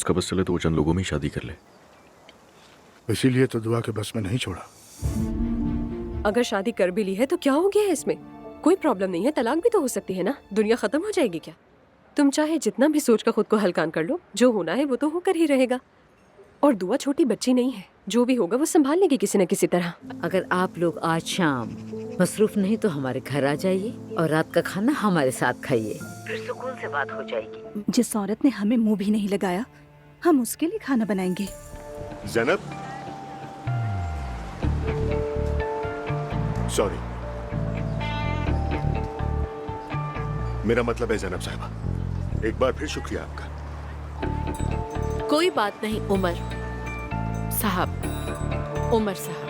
उसका बस चले तो वो चंद लोगों में ही शादी कर ले। इसीलिए तो दुआ के बस में नहीं छोड़ा। अगर शादी कर भी ली है तो क्या हो गया है इसमें? कोई प्रॉब्लम नहीं है, तलाक भी तो हो सकती है ना। दुनिया खत्म हो जाएगी क्या? तुम चाहे जितना भी सोच कर खुद को हल्कान कर लो, जो होना है वो तो होकर ही रहेगा। और दुआ छोटी बच्ची नहीं है, जो भी होगा वो संभाल लेगी किसी न किसी तरह। अगर आप लोग आज शाम मसरूफ नहीं तो हमारे घर आ जाइए और रात का खाना हमारे साथ खाइए, फिर सुकून से बात हो जाएगी। जिस औरत ने हमें मुंह भी नहीं लगाया, हम उसके लिए खाना बनाएंगे। ज़ैनब, सॉरी, मेरा मतलब है ज़ैनब साहिबा, एक बार फिर शुक्रिया आपका। कोई बात नहीं उमर साहब, उमर साहब।